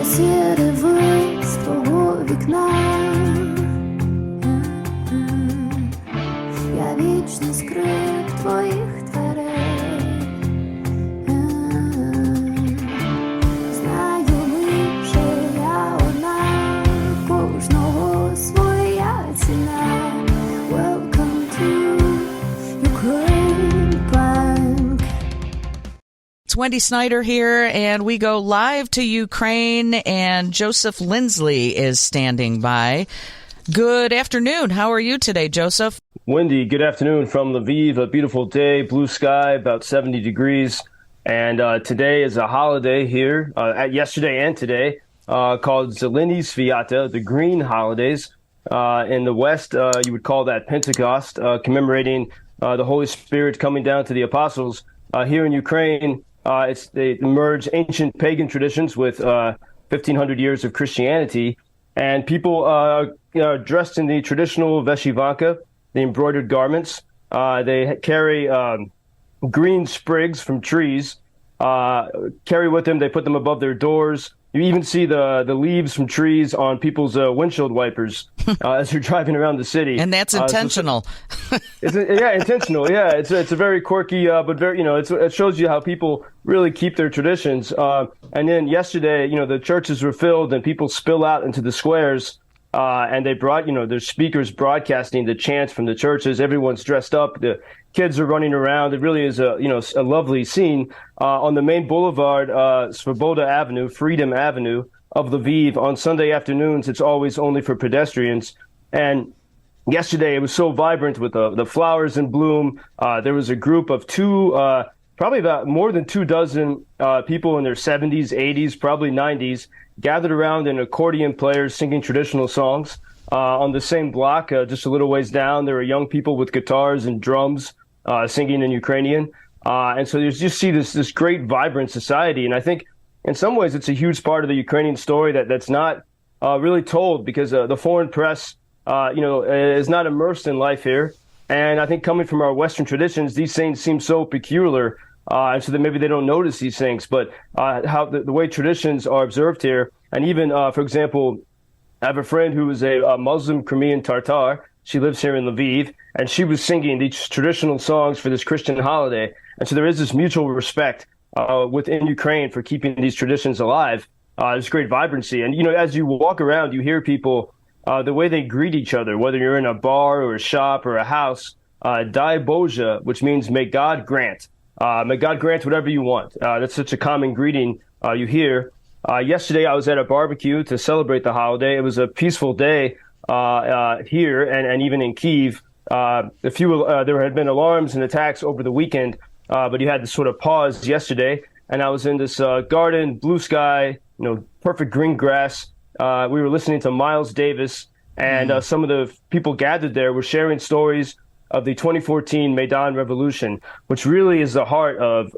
Ось я дивлюсь з твого вікна, я вічний скрип твоїх дверей, знаю лише я одна, кожного своя ціна. Welcome to Ukraine Bank. It's Wendy Snyder here, and we go live to Ukraine, and Joseph Lindsley is standing by. Good afternoon. How are you today, Joseph? Wendy, good afternoon from Lviv. A beautiful day, blue sky, about 70 degrees. And today is a holiday here, yesterday and today, called Zeleny Sviata, the Green Holidays. In the West, you would call that Pentecost, commemorating the Holy Spirit coming down to the apostles. Here in Ukraine, they merge ancient pagan traditions with 1,500 years of Christianity. And people are dressed in the traditional veshivanka, the embroidered garments. They carry green sprigs from trees, carry with them. They put them above their doors. You even see the leaves from trees on people's windshield wipers as you're driving around the city. And that's intentional. Intentional. Yeah, it's a very quirky, but very, it shows you how people really keep their traditions. And then yesterday, the churches were filled and people spill out into the squares. And they brought, there's speakers broadcasting the chants from the churches. Everyone's dressed up. The kids are running around. It really is a lovely scene. On the main boulevard, Svoboda Avenue, Freedom Avenue of Lviv, on Sunday afternoons, it's always only for pedestrians. And yesterday, it was so vibrant with the flowers in bloom. There was a group of probably about more than 24 people in their 70s, 80s, probably 90s, gathered around an accordion players singing traditional songs. On the same block, just a little ways down, there were young people with guitars and drums singing in Ukrainian. And so you just see this great, vibrant society. And I think in some ways it's a huge part of the Ukrainian story that's not really told because the foreign press, is not immersed in life here. And I think coming from our Western traditions, these things seem so peculiar. And so that maybe they don't notice these things, but how the way traditions are observed here. And even, for example, I have a friend who is a Muslim Crimean Tatar. She lives here in Lviv, and she was singing these traditional songs for this Christian holiday. And so there is this mutual respect within Ukraine for keeping these traditions alive. There's great vibrancy. And, as you walk around, you hear people, the way they greet each other, whether you're in a bar or a shop or a house, Dai Boja, which means may God grant. May God grant whatever you want. That's such a common greeting you hear. Yesterday, I was at a barbecue to celebrate the holiday. It was a peaceful day here and even in Kyiv. There had been alarms and attacks over the weekend, but you had this sort of pause yesterday. And I was in this garden, blue sky, perfect green grass. We were listening to Miles Davis, and some of the people gathered there were sharing stories of the 2014 Maidan Revolution, which really is the heart of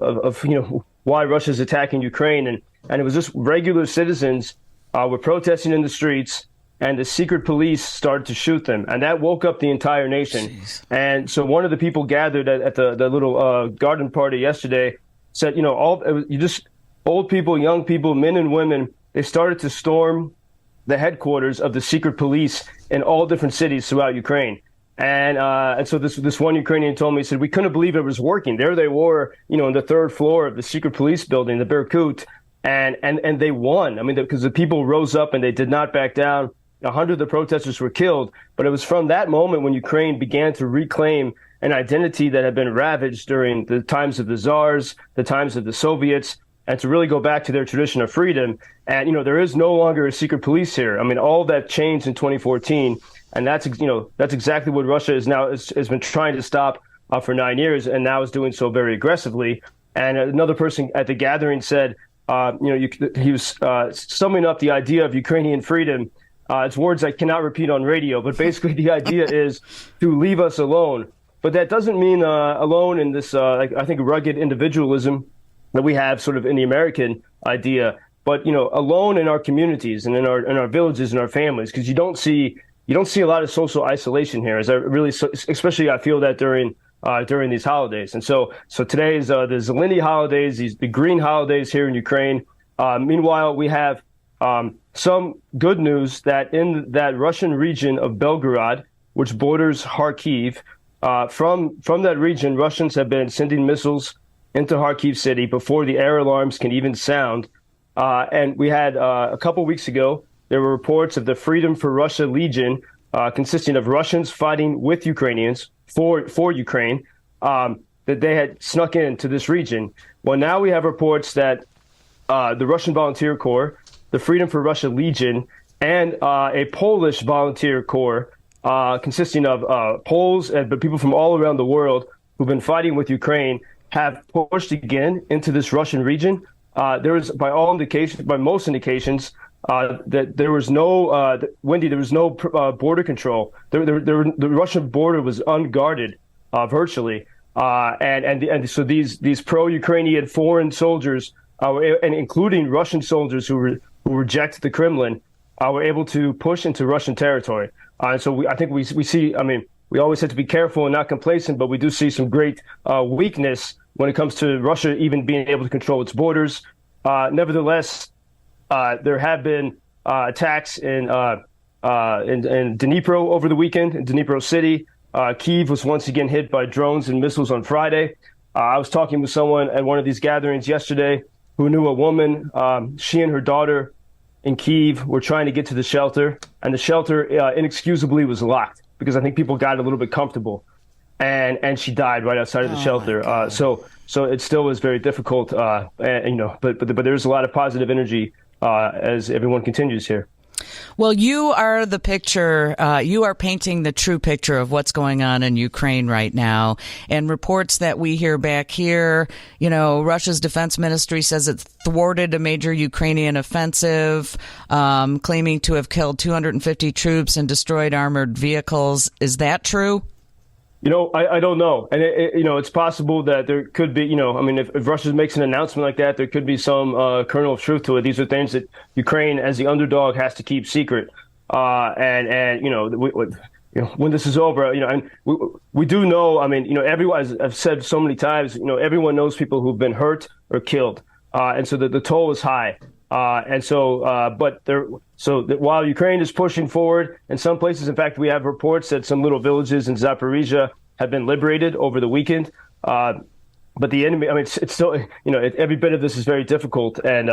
why Russia's attacking Ukraine. And it was just regular citizens were protesting in the streets, and the secret police started to shoot them. And that woke up the entire nation. Jeez. And so one of the people gathered at the little garden party yesterday said, old people, young people, men and women, they started to storm the headquarters of the secret police in all different cities throughout Ukraine. And so this one Ukrainian told me, he said, we couldn't believe it was working. There they were, in the third floor of the secret police building, the Berkut, and they won. I mean, because the people rose up and they did not back down. 100 of the protesters were killed. But it was from that moment when Ukraine began to reclaim an identity that had been ravaged during the times of the czars, the times of the Soviets, and to really go back to their tradition of freedom. And, there is no longer a secret police here. I mean, all that changed in 2014. And that's exactly what Russia has been trying to stop for 9 years, and now is doing so very aggressively. And another person at the gathering said, he was summing up the idea of Ukrainian freedom. It's words I cannot repeat on radio, but basically the idea is to leave us alone. But that doesn't mean alone in this, I think, rugged individualism that we have sort of in the American idea, but alone in our communities and in our villages and our families, because you don't see a lot of social isolation here. Especially I feel that during these holidays. And so today is the Zeleny holidays, the green holidays here in Ukraine. Meanwhile, we have Some good news that in that Russian region of Belgorod, which borders Kharkiv, from that region, Russians have been sending missiles into Kharkiv city before the air alarms can even sound. And we had a couple weeks ago, there were reports of the Freedom for Russia Legion, consisting of Russians fighting with Ukrainians for Ukraine, that they had snuck into this region. Well, now we have reports that the Russian Volunteer Corps, the Freedom for Russia Legion, and a Polish volunteer corps consisting of Poles but people from all around the world who've been fighting with Ukraine have pushed again into this Russian region. There is, by most indications, that there was no, Wendy, there was no border control. The Russian border was unguarded virtually. And so these pro-Ukrainian foreign soldiers, and including Russian soldiers who reject the Kremlin, were able to push into Russian territory. And so I think we see, I mean, we always have to be careful and not complacent, but we do see some great weakness when it comes to Russia even being able to control its borders. Nevertheless, there have been attacks in Dnipro over the weekend, in Dnipro City. Kyiv was once again hit by drones and missiles on Friday. I was talking with someone at one of these gatherings yesterday who knew a woman. She and her daughter in Kyiv were trying to get to the shelter, and the shelter inexcusably was locked because I think people got a little bit comfortable, and she died right outside of the shelter. So it still was very difficult, but there's a lot of positive energy as everyone continues here. Well, you are the picture, you are painting the true picture of what's going on in Ukraine right now. And reports that we hear back here, Russia's defense ministry says it thwarted a major Ukrainian offensive, claiming to have killed 250 troops and destroyed armored vehicles. Is that true? I don't know. And, it's possible that there could be, if Russia makes an announcement like that, there could be some kernel of truth to it. These are things that Ukraine, as the underdog, has to keep secret. When this is over, and we do know, everyone, as I've said so many times, everyone knows people who've been hurt or killed. And so the toll is high. While Ukraine is pushing forward in some places, in fact, we have reports that some little villages in Zaporizhia have been liberated over the weekend. But the enemy, it's still, every bit of this is very difficult. And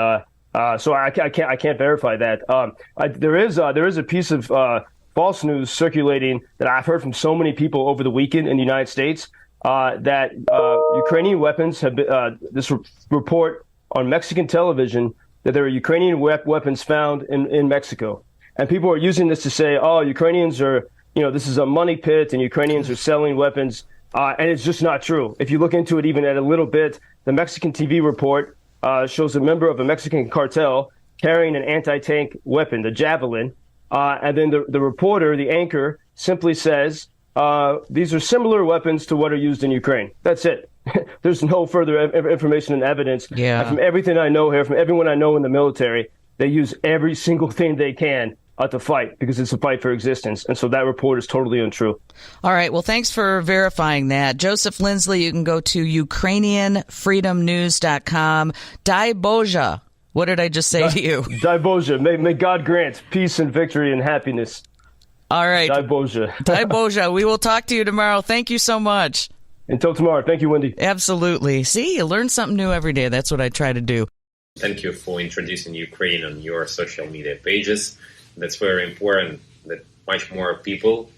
so I can't verify that. There is a piece of false news circulating that I've heard from so many people over the weekend in the United States that Ukrainian weapons have been, this report on Mexican television that there are Ukrainian weapons found in Mexico. And people are using this to say, Ukrainians are, this is a money pit and Ukrainians are selling weapons. And it's just not true. If you look into it even at a little bit, the Mexican TV report shows a member of a Mexican cartel carrying an anti-tank weapon, the Javelin. And then the reporter, the anchor, simply says, these are similar weapons to what are used in Ukraine. That's it. There's no further information and evidence. Yeah. And from everything I know here, from everyone I know in the military, they use every single thing they can to fight because it's a fight for existence. And so that report is totally untrue. All right. Well, thanks for verifying that. Joseph Lindsley, you can go to UkrainianFreedomNews.com. Dai Boja. What did I just say to you? Dai Boja. May God grant peace and victory and happiness. All right. Dai Boja. Dai Boja. We will talk to you tomorrow. Thank you so much. Until tomorrow. Thank you, Wendy. Absolutely. See, you learn something new every day. That's what I try to do. Thank you for introducing Ukraine on your social media pages. That's very important that much more people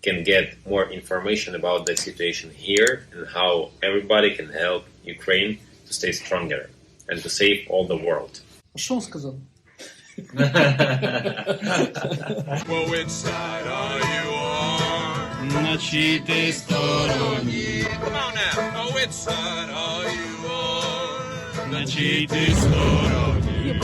can get more information about the situation here and how everybody can help Ukraine to stay stronger and to save all the world. Что он сказал? Well, which side are you on? На чьей ты стороне? Come on now. Oh, which side are you on? На чьей ты стороне?